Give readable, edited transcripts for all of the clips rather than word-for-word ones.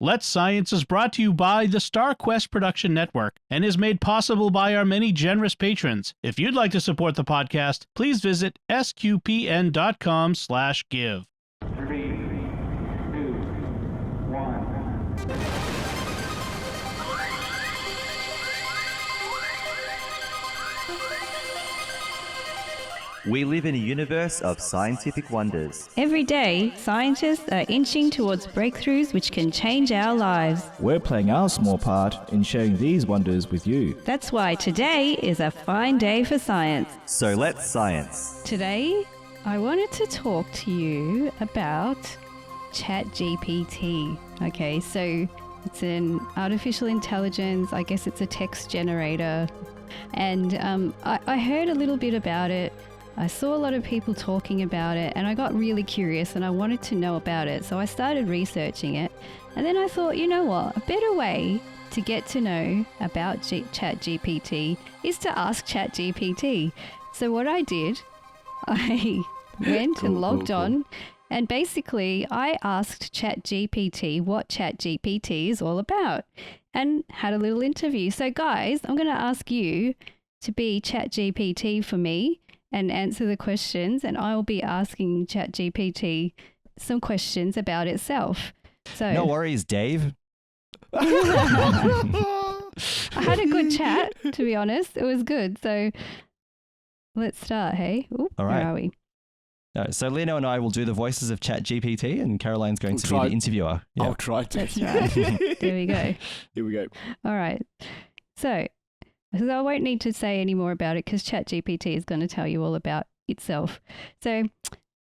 Let's Science is brought to you by the StarQuest Production Network and is made possible by our many generous patrons. If you'd like to support the podcast, please visit sqpn.com/give. 3, 2, 1. We live in a universe of scientific wonders. Every day, scientists are inching towards breakthroughs which can change our lives. We're playing our small part in sharing these wonders with you. That's why today is a fine day for science. So let's science. Today, I wanted to talk to you about ChatGPT. Okay, so it's an artificial intelligence. I guess it's a text generator. And I heard a little bit about it. I saw a lot of people talking about it and I got really curious and I wanted to know about it. So I started researching it and then I thought, you know what, a better way to get to know about ChatGPT is to ask ChatGPT. So what I did, I went and logged on and basically I asked ChatGPT what ChatGPT is all about and had a little interview. So guys, I'm going to ask you to be ChatGPT for me and answer the questions, and I'll be asking ChatGPT some questions about itself. So no worries, Dave. I had a good chat, to be honest. It was good. So let's start, hey? Ooh, all right. Where are we? So Lino and I will do the voices of ChatGPT, and Caroline's going to be the interviewer. Yeah. I'll try to. That's right. There we go. Here we go. All right. So I won't need to say any more about it because ChatGPT is going to tell you all about itself. So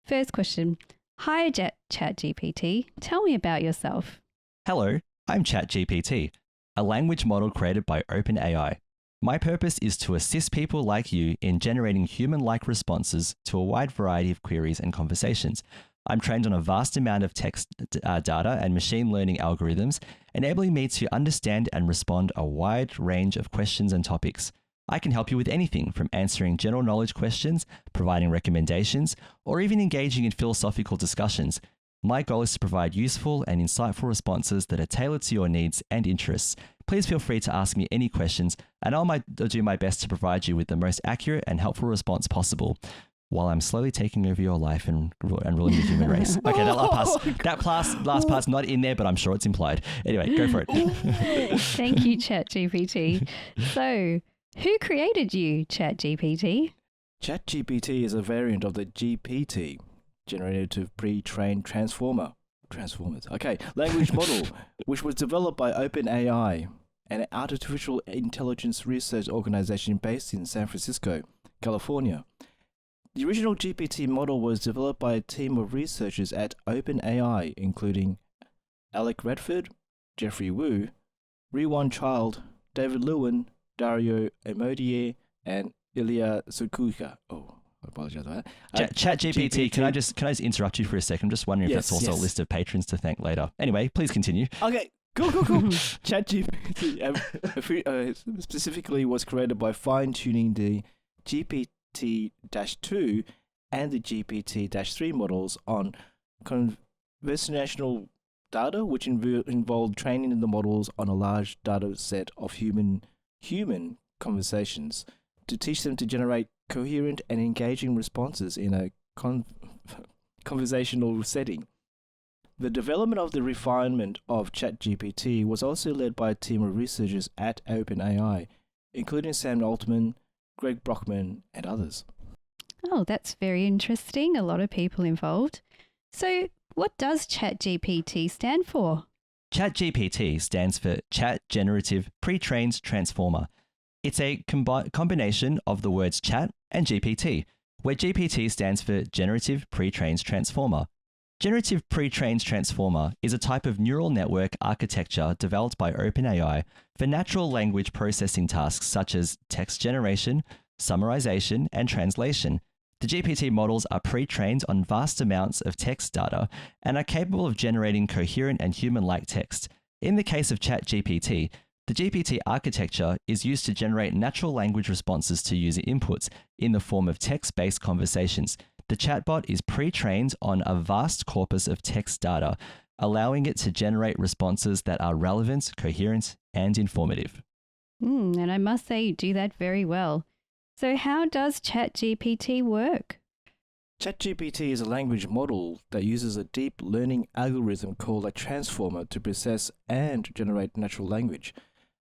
first question. Hi, ChatGPT. Tell me about yourself. Hello, I'm ChatGPT, a language model created by OpenAI. My purpose is to assist people like you in generating human-like responses to a wide variety of queries and conversations. I'm trained on a vast amount of text data and machine learning algorithms, enabling me to understand and respond a wide range of questions and topics. I can help you with anything from answering general knowledge questions, providing recommendations, or even engaging in philosophical discussions. My goal is to provide useful and insightful responses that are tailored to your needs and interests. Please feel free to ask me any questions, and I'll do my best to provide you with the most accurate and helpful response possible, while I'm slowly taking over your life and ruling the human race. Okay, that last part's not in there, but I'm sure it's implied. Anyway, go for it. Thank you, ChatGPT. So, who created you, ChatGPT? ChatGPT is a variant of the GPT, Generative Pre-trained Transformers. Okay, language model, which was developed by OpenAI, an artificial intelligence research organization based in San Francisco, California. The original GPT model was developed by a team of researchers at OpenAI, including Alec Redford, Jeffrey Wu, Riwan Child, David Lewin, Dario Amodier, and Ilya Sukuka. Oh, I apologize for that. ChatGPT, can I just interrupt you for a second? I'm just wondering if that's also a list of patrons to thank later. Anyway, please continue. Okay, cool. ChatGPT specifically was created by fine-tuning the GPT-2 and the GPT-3 models on conversational data, which involved training the models on a large data set of human conversations to teach them to generate coherent and engaging responses in a conversational setting. The development of the refinement of ChatGPT was also led by a team of researchers at OpenAI, including Sam Altman, Greg Brockman, and others. Oh, that's very interesting. A lot of people involved. So, what does ChatGPT stand for? ChatGPT stands for Chat Generative Pre-trained Transformer. It's a combination of the words chat and GPT, where GPT stands for Generative Pre-trained Transformer. Generative Pre-trained Transformer is a type of neural network architecture developed by OpenAI for natural language processing tasks such as text generation, summarization, and translation. The GPT models are pre-trained on vast amounts of text data and are capable of generating coherent and human-like text. In the case of ChatGPT, the GPT architecture is used to generate natural language responses to user inputs in the form of text-based conversations. The chatbot is pre-trained on a vast corpus of text data, allowing it to generate responses that are relevant, coherent, and informative. And I must say you do that very well. So how does ChatGPT work? ChatGPT is a language model that uses a deep learning algorithm called a transformer to process and generate natural language.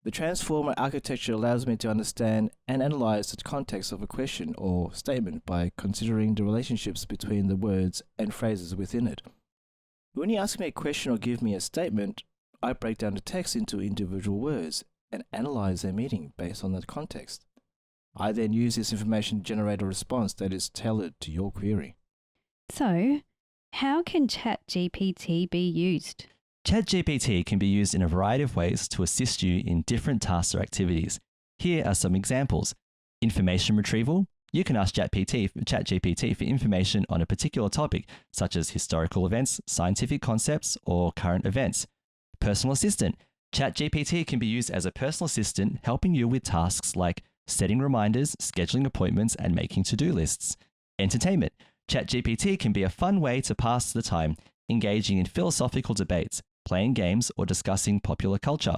The transformer architecture allows me to understand and analyze the context of a question or statement by considering the relationships between the words and phrases within it. When you ask me a question or give me a statement, I break down the text into individual words and analyze their meaning based on that context. I then use this information to generate a response that is tailored to your query. So, how can ChatGPT be used? ChatGPT can be used in a variety of ways to assist you in different tasks or activities. Here are some examples. Information retrieval. You can ask ChatGPT for information on a particular topic, such as historical events, scientific concepts, or current events. Personal assistant. ChatGPT can be used as a personal assistant, helping you with tasks like setting reminders, scheduling appointments, and making to-do lists. Entertainment. ChatGPT can be a fun way to pass the time, engaging in philosophical debates, playing games, or discussing popular culture.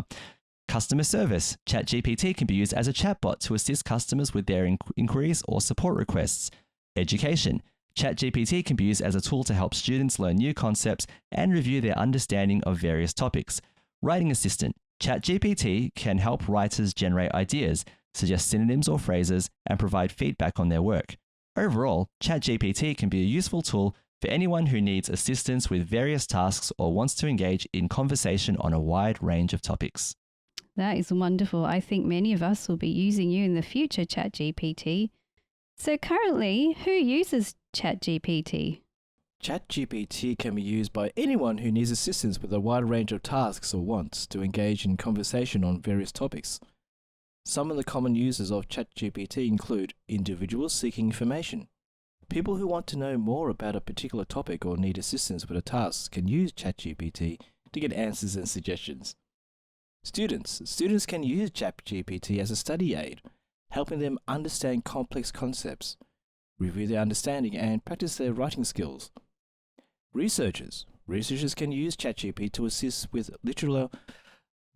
Customer service. ChatGPT can be used as a chatbot to assist customers with their inquiries or support requests. Education. ChatGPT can be used as a tool to help students learn new concepts and review their understanding of various topics. Writing assistant. ChatGPT can help writers generate ideas, suggest synonyms or phrases, and provide feedback on their work. Overall, ChatGPT can be a useful tool for anyone who needs assistance with various tasks or wants to engage in conversation on a wide range of topics. That is wonderful. I think many of us will be using you in the future, ChatGPT. So currently, who uses ChatGPT? ChatGPT can be used by anyone who needs assistance with a wide range of tasks or wants to engage in conversation on various topics. Some of the common users of ChatGPT include individuals seeking information. People who want to know more about a particular topic or need assistance with a task can use ChatGPT to get answers and suggestions. Students can use ChatGPT as a study aid, helping them understand complex concepts, review their understanding, and practice their writing skills. Researchers can use ChatGPT to assist with literature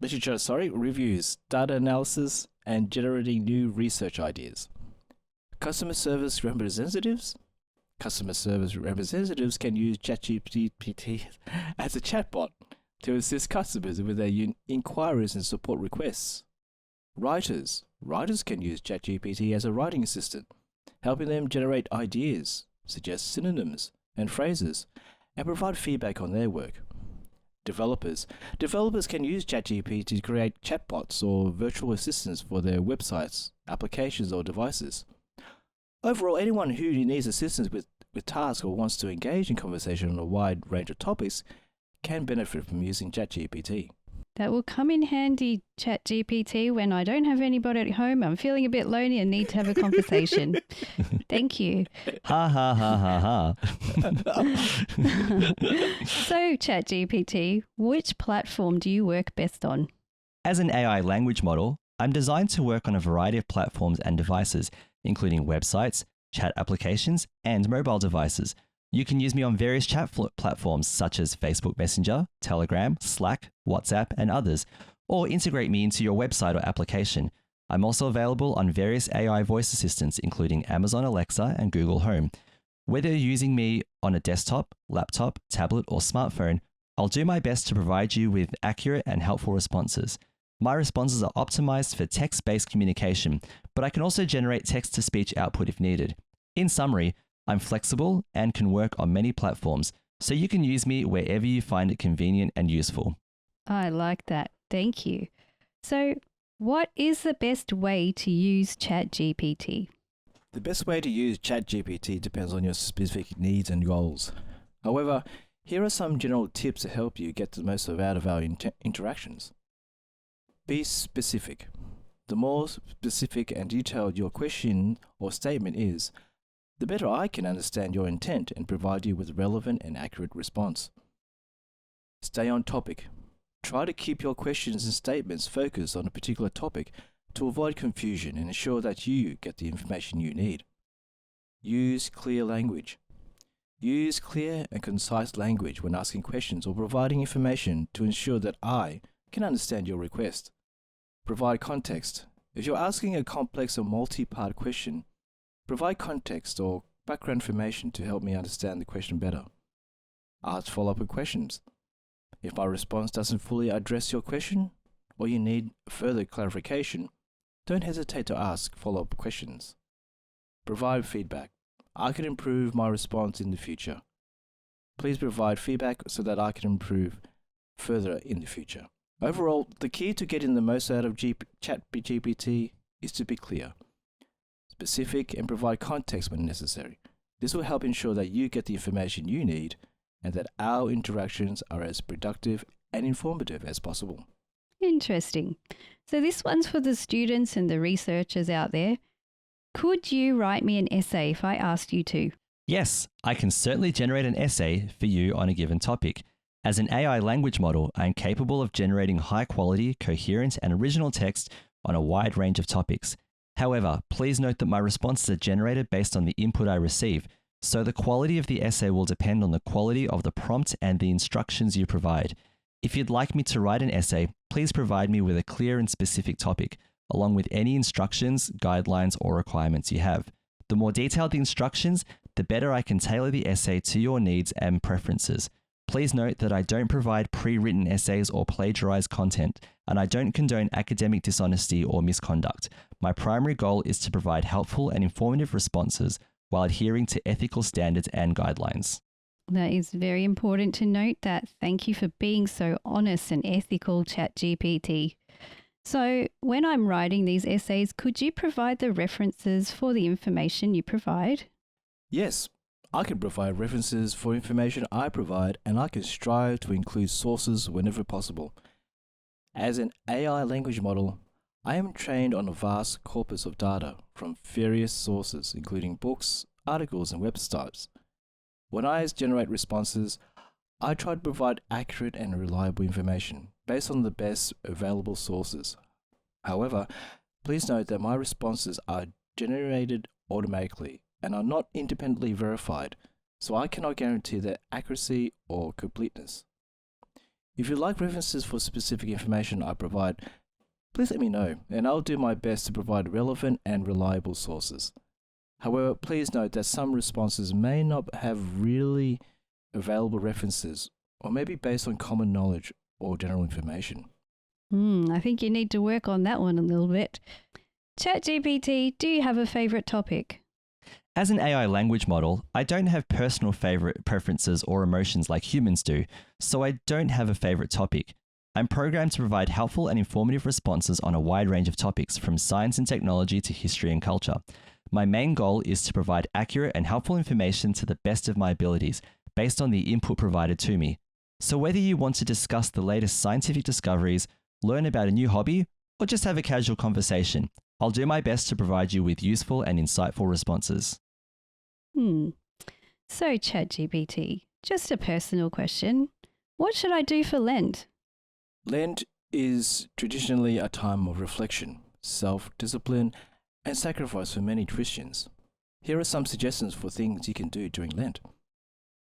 reviews, data analysis, and generating new research ideas. Customer service representatives can use ChatGPT as a chatbot to assist customers with their inquiries and support requests. Writers can use ChatGPT as a writing assistant, helping them generate ideas, suggest synonyms and phrases, and provide feedback on their work. Developers can use ChatGPT to create chatbots or virtual assistants for their websites, applications, or devices. Overall, anyone who needs assistance with tasks or wants to engage in conversation on a wide range of topics can benefit from using ChatGPT. That will come in handy, ChatGPT, when I don't have anybody at home, I'm feeling a bit lonely and need to have a conversation. Thank you. Ha ha ha ha ha. So, ChatGPT, which platform do you work best on? As an AI language model, I'm designed to work on a variety of platforms and devices, including websites, chat applications, and mobile devices. You can use me on various chat platforms such as Facebook Messenger, Telegram, Slack, WhatsApp, and others, or integrate me into your website or application. I'm also available on various AI voice assistants, including Amazon Alexa and Google Home. Whether you're using me on a desktop, laptop, tablet, or smartphone, I'll do my best to provide you with accurate and helpful responses. My responses are optimized for text-based communication, but I can also generate text-to-speech output if needed. In summary, I'm flexible and can work on many platforms, so you can use me wherever you find it convenient and useful. I like that. Thank you. So, what is the best way to use ChatGPT? The best way to use ChatGPT depends on your specific needs and goals. However, here are some general tips to help you get the most out of our interactions. Be specific. The more specific and detailed your question or statement is, the better I can understand your intent and provide you with relevant and accurate response. Stay on topic. Try to keep your questions and statements focused on a particular topic to avoid confusion and ensure that you get the information you need. Use clear language. Use clear and concise language when asking questions or providing information to ensure that I can understand your request. Provide context. If you're asking a complex or multi-part question, provide context or background information to help me understand the question better. Ask follow-up questions. If my response doesn't fully address your question or you need further clarification, don't hesitate to ask follow-up questions. Provide feedback. I can improve my response in the future. Please provide feedback so that I can improve further in the future. Overall, the key to getting the most out of ChatGPT is to be clear, specific, and provide context when necessary. This will help ensure that you get the information you need and that our interactions are as productive and informative as possible. Interesting. So this one's for the students and the researchers out there. Could you write me an essay if I asked you to? Yes, I can certainly generate an essay for you on a given topic. As an AI language model, I am capable of generating high-quality, coherent, and original text on a wide range of topics. However, please note that my responses are generated based on the input I receive, so the quality of the essay will depend on the quality of the prompt and the instructions you provide. If you'd like me to write an essay, please provide me with a clear and specific topic, along with any instructions, guidelines, or requirements you have. The more detailed the instructions, the better I can tailor the essay to your needs and preferences. Please note that I don't provide pre-written essays or plagiarize content, and I don't condone academic dishonesty or misconduct. My primary goal is to provide helpful and informative responses while adhering to ethical standards and guidelines. That is very important to note that. Thank you for being so honest and ethical, ChatGPT. So when I'm writing these essays, could you provide the references for the information you provide? Yes, I can provide references for information I provide, and I can strive to include sources whenever possible. As an AI language model, I am trained on a vast corpus of data from various sources, including books, articles, and websites. When I generate responses, I try to provide accurate and reliable information based on the best available sources. However, please note that my responses are generated automatically and are not independently verified, so I cannot guarantee their accuracy or completeness. If you'd like references for specific information I provide, please let me know, and I'll do my best to provide relevant and reliable sources. However, please note that some responses may not have really available references, or may be based on common knowledge or general information. I think you need to work on that one a little bit. ChatGPT, do you have a favorite topic? As an AI language model, I don't have personal favorite preferences or emotions like humans do, so I don't have a favorite topic. I'm programmed to provide helpful and informative responses on a wide range of topics, from science and technology to history and culture. My main goal is to provide accurate and helpful information to the best of my abilities, based on the input provided to me. So whether you want to discuss the latest scientific discoveries, learn about a new hobby, or just have a casual conversation, I'll do my best to provide you with useful and insightful responses. So ChatGPT, just a personal question. What should I do for Lent? Lent is traditionally a time of reflection, self-discipline, and sacrifice for many Christians. Here are some suggestions for things you can do during Lent.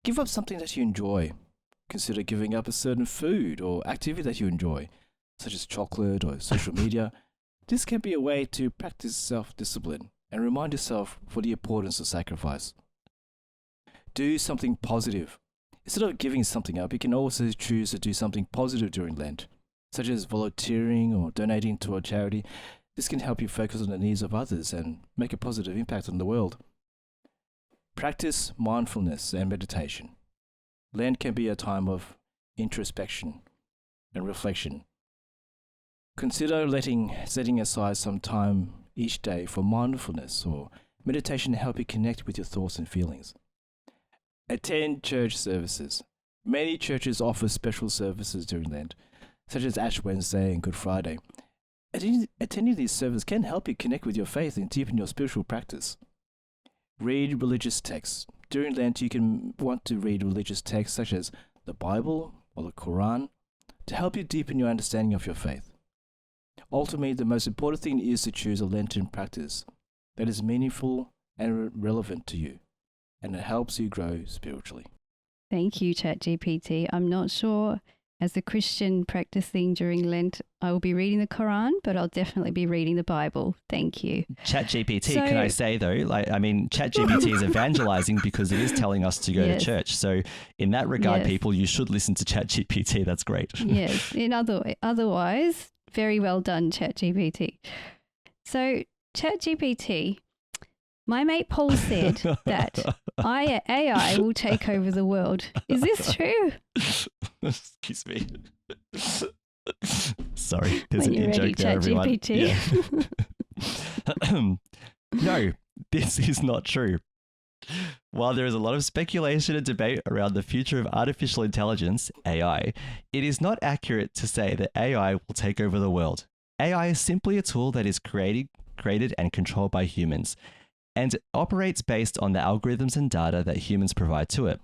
Give up something that you enjoy. Consider giving up a certain food or activity that you enjoy, such as chocolate or social media. This can be a way to practice self-discipline and remind yourself for the importance of sacrifice. Do something positive. Instead of giving something up, you can also choose to do something positive during Lent, such as volunteering or donating to a charity. This can help you focus on the needs of others and make a positive impact on the world. Practice mindfulness and meditation. Lent can be a time of introspection and reflection. Consider setting aside some time each day for mindfulness or meditation to help you connect with your thoughts and feelings. Attend church services. Many churches offer special services during Lent, such as Ash Wednesday and Good Friday. Attending these services can help you connect with your faith and deepen your spiritual practice. Read religious texts. During Lent, you can want to read religious texts such as the Bible or the Quran to help you deepen your understanding of your faith. Ultimately, the most important thing is to choose a Lenten practice that is meaningful and relevant to you. and it helps you grow spiritually. Thank you, ChatGPT. I'm not sure, as a Christian practicing during Lent, I will be reading the Quran, but I'll definitely be reading the Bible. Thank you. ChatGPT, So- can I say though, ChatGPT is evangelizing because it is telling us to go to Yes. church. So in that regard, Yes. people, you should listen to ChatGPT. That's great. Yes. Otherwise, very well done, ChatGPT. So, ChatGPT, my mate Paul said that AI will take over the world. Is this true? Excuse me. Sorry, there's When an you're ready, in-joke there, everyone. ChatGPT. Yeah. No, this is not true. While there is a lot of speculation and debate around the future of artificial intelligence, AI, it is not accurate to say that AI will take over the world. AI is simply a tool that is created and controlled by humans, and operates based on the algorithms and data that humans provide to it.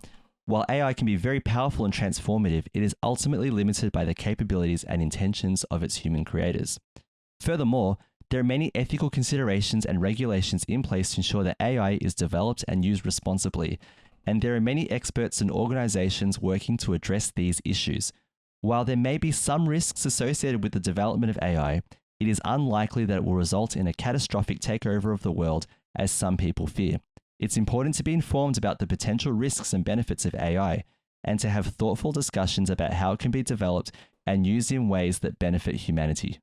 While AI can be very powerful and transformative, it is ultimately limited by the capabilities and intentions of its human creators. Furthermore, there are many ethical considerations and regulations in place to ensure that AI is developed and used responsibly, and there are many experts and organizations working to address these issues. While there may be some risks associated with the development of AI, it is unlikely that it will result in a catastrophic takeover of the world, as some people fear. It's important to be informed about the potential risks and benefits of AI, and to have thoughtful discussions about how it can be developed and used in ways that benefit humanity.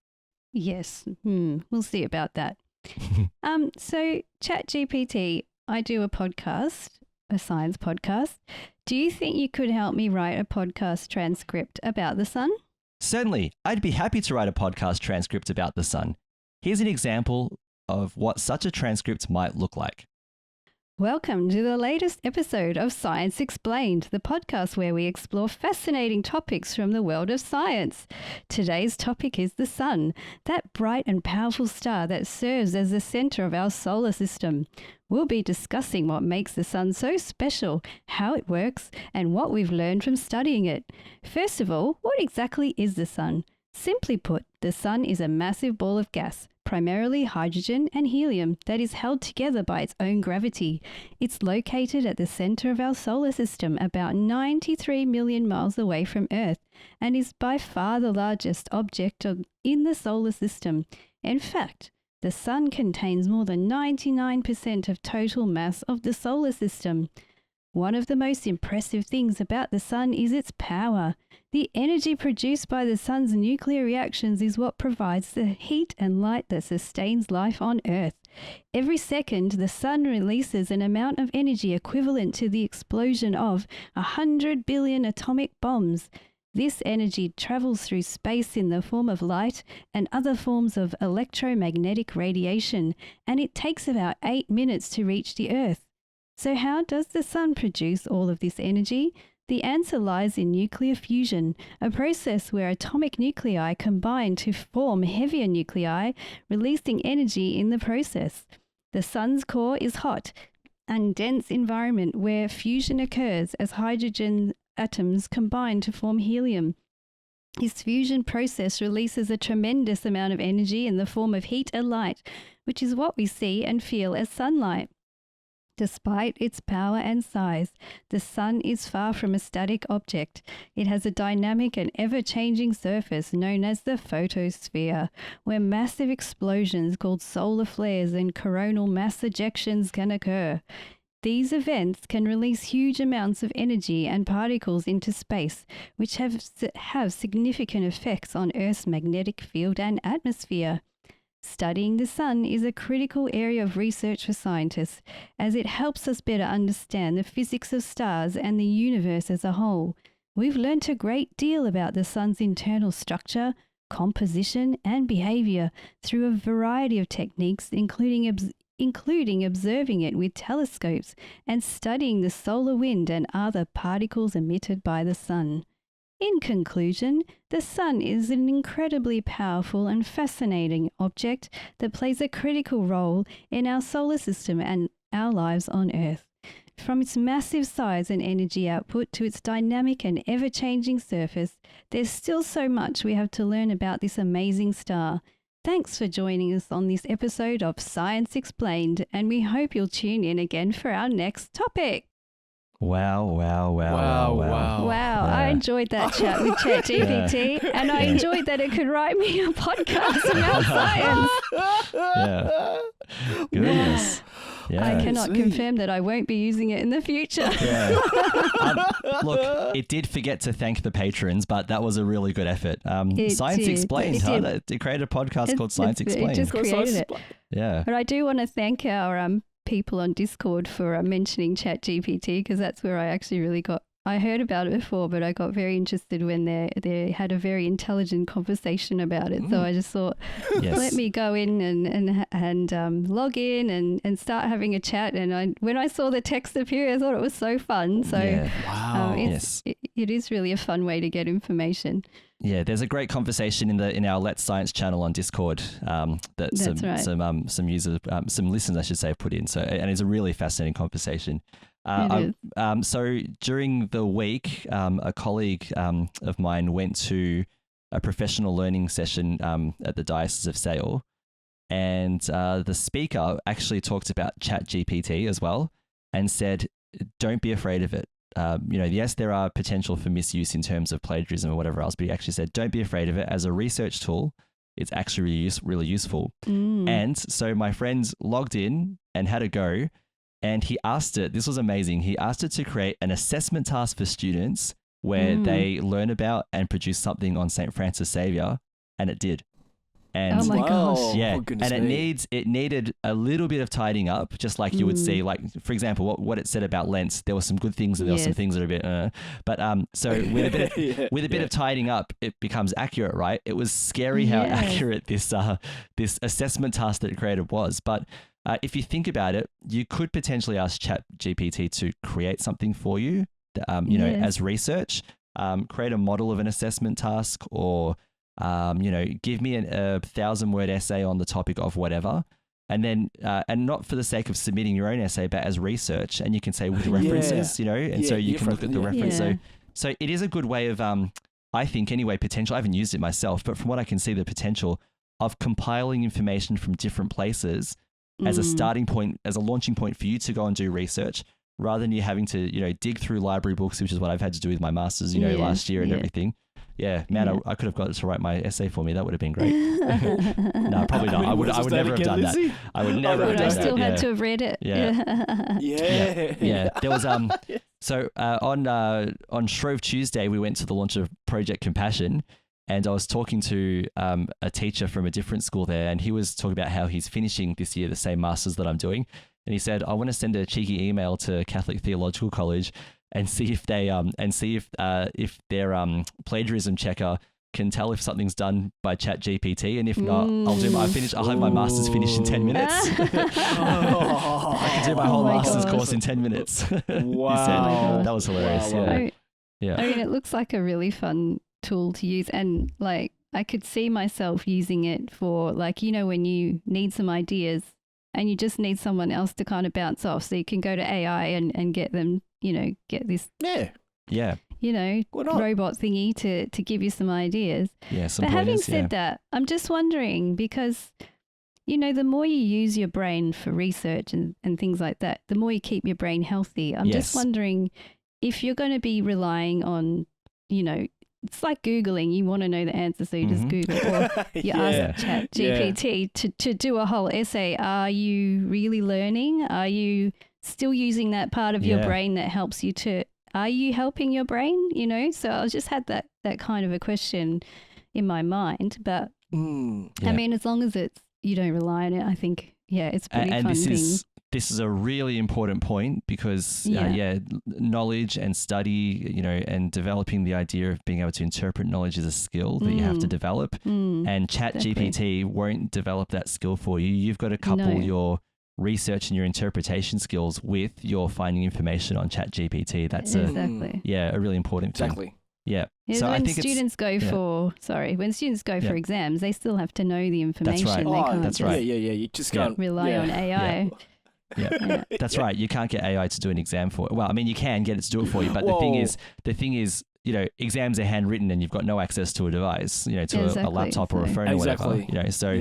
Yes. We'll see about that. So, ChatGPT, I do a podcast, a science podcast. Do you think you could help me write a podcast transcript about the sun? Certainly, I'd be happy to write a podcast transcript about the sun. Here's an example of what such a transcript might look like. Welcome to the latest episode of Science Explained, the podcast where we explore fascinating topics from the world of science. Today's topic is the sun, that bright and powerful star that serves as the center of our solar system. We'll be discussing what makes the sun so special, how it works, and what we've learned from studying it. First of all, what exactly is the sun? Simply put, the sun is a massive ball of gas, primarily hydrogen and helium, that is held together by its own gravity. It's located at the center of our solar system, about 93 million miles away from Earth, and is by far the largest object in the solar system. In fact, the sun contains more than 99% of total mass of the solar system. One of the most impressive things about the sun is its power. The energy produced by the sun's nuclear reactions is what provides the heat and light that sustains life on Earth. Every second, the sun releases an amount of energy equivalent to the explosion of 100 billion atomic bombs. This energy travels through space in the form of light and other forms of electromagnetic radiation, and it takes about 8 minutes to reach the Earth. So how does the sun produce all of this energy? The answer lies in nuclear fusion, a process where atomic nuclei combine to form heavier nuclei, releasing energy in the process. The sun's core is hot and dense environment where fusion occurs as hydrogen atoms combine to form helium. This fusion process releases a tremendous amount of energy in the form of heat and light, which is what we see and feel as sunlight. Despite its power and size, the sun is far from a static object. It has a dynamic and ever-changing surface known as the photosphere, where massive explosions called solar flares and coronal mass ejections can occur. These events can release huge amounts of energy and particles into space, which have significant effects on Earth's magnetic field and atmosphere. Studying the sun is a critical area of research for scientists, as it helps us better understand the physics of stars and the universe as a whole. We've learnt a great deal about the sun's internal structure, composition, and behavior through a variety of techniques, including observing it with telescopes and studying the solar wind and other particles emitted by the sun. In conclusion, the sun is an incredibly powerful and fascinating object that plays a critical role in our solar system and our lives on Earth. From its massive size and energy output to its dynamic and ever-changing surface, there's still so much we have to learn about this amazing star. Thanks for joining us on this episode of Science Explained, and we hope you'll tune in again for our next topic. Wow. Wow, I enjoyed that chat with ChatGPT, and I enjoyed that it could write me a podcast about science. Yeah. Goodness. Yeah. I cannot confirm that I won't be using it in the future. Yeah. Look, it did forget to thank the patrons, but that was a really good effort. Science did. Explained, It huh? did. It created a podcast called Science It Explained. just created it. Yeah. But I do want to thank our people on Discord for mentioning ChatGPT, because that's where I actually really I heard about it before, but I got very interested when they had a very intelligent conversation about it. So I just thought, let me go in and log in and start having a chat. And when I saw the text appear, I thought it was so fun. So it is really a fun way to get information. Yeah, there's a great conversation in our Let's Science channel on Discord some users, some listeners, I should say, have put in. So, and it's a really fascinating conversation. So during the week, a colleague of mine went to a professional learning session at the Diocese of Sale, and the speaker actually talked about ChatGPT as well, and said, "Don't be afraid of it. Yes, there are potential for misuse in terms of plagiarism or whatever else, but he actually said, don't be afraid of it. As a research tool, it's actually really useful." And so my friend logged in and had a go, and he asked it, this was amazing, he asked it to create an assessment task for students where they learn about and produce something on St. Francis Xavier, and it did. And oh my gosh. Yeah, and it needed a little bit of tidying up, just like you would see, like, for example, what it said about Lent. There were some good things and there were some things that are a bit, but so with a bit of tidying up, it becomes accurate, right? It was scary how accurate this assessment task that it created was. But if you think about it, you could potentially ask ChatGPT to create something for you, as research, create a model of an assessment task, or give me a 1,000-word essay on the topic of whatever, and then and not for the sake of submitting your own essay, but as research, and you can say with references, so you can look at the reference. So it is a good way of, I think anyway, potential. I haven't used it myself, but from what I can see, the potential of compiling information from different places as a starting point, as a launching point for you to go and do research, rather than you having to, dig through library books, which is what I've had to do with my master's, last year and everything. Yeah, man, I could have got it to write my essay for me. That would have been great. No, probably not. I would never have done that. I would never have done that. I still had to have read it. Yeah. There was so on Shrove Tuesday, we went to the launch of Project Compassion, and I was talking to a teacher from a different school there, and he was talking about how he's finishing this year the same masters that I'm doing, and he said, I want to send a cheeky email to Catholic Theological College and see if they if their plagiarism checker can tell if something's done by ChatGPT, and if not, I'll have my master's finished in 10 minutes. I can do my whole master's course in 10 minutes. Wow. That was hilarious. Wow. Yeah. I mean, it looks like a really fun tool to use, and like I could see myself using it for, like, when you need some ideas and you just need someone else to kind of bounce off, so you can go to AI and get them, get this robot thingy to give you some ideas. Yeah, some but pointers, having said that, I'm just wondering, because the more you use your brain for research and things like that, the more you keep your brain healthy. I'm just wondering if you're going to be relying on, it's like Googling. You want to know the answer, so you just Google, or you ask ChatGPT to do a whole essay. Are you really learning? Are you still using that part of your brain that helps you to? Are you helping your brain? So I just had that kind of a question in my mind. But I mean, as long as you don't rely on it, I think it's a pretty fun thing. This is a really important point, because knowledge and study, and developing the idea of being able to interpret knowledge is a skill that you have to develop. And ChatGPT won't develop that skill for you. You've got to couple your research and your interpretation skills with your finding information on ChatGPT. That's a really important thing. Exactly. Yeah. So when students go for exams, they still have to know the information. That's right. They can't You just can't rely on AI. That's right. You can't get AI to do an exam for it. Well, I mean, you can get it to do it for you, but the thing is, exams are handwritten and you've got no access to a device, to a Exactly, laptop or a so- phone or whatever. Exactly. So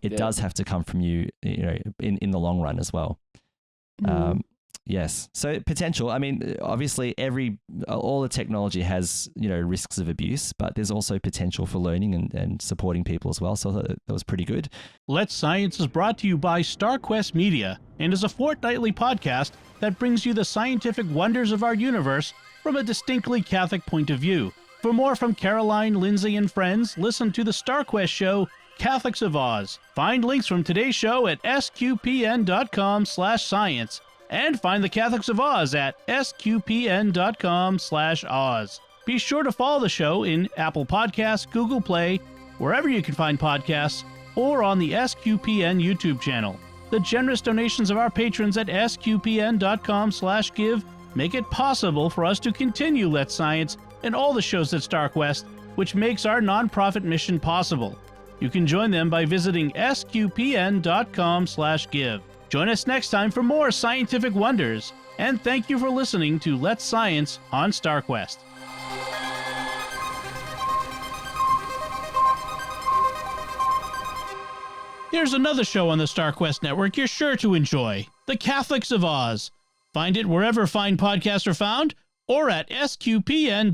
it does have to come from you, in the long run as well. Yes. So potential. I mean, obviously, all the technology has risks of abuse, but there's also potential for learning and supporting people as well. So that was pretty good. Let's Science is brought to you by StarQuest Media and is a fortnightly podcast that brings you the scientific wonders of our universe from a distinctly Catholic point of view. For more from Caroline, Lindsay, and friends, listen to the StarQuest show, Catholics of Oz. Find links from today's show at sqpn.com/science. And find the Catholics of Oz at sqpn.com/Oz. Be sure to follow the show in Apple Podcasts, Google Play, wherever you can find podcasts, or on the SQPN YouTube channel. The generous donations of our patrons at sqpn.com/give make it possible for us to continue Let's Science and all the shows at StarQuest, which makes our nonprofit mission possible. You can join them by visiting sqpn.com/give. Join us next time for more scientific wonders, and thank you for listening to Let's Science on StarQuest. Here's another show on the StarQuest network you're sure to enjoy, The Catholics of Oz. Find it wherever fine podcasts are found, or at sqpn.com/Oz.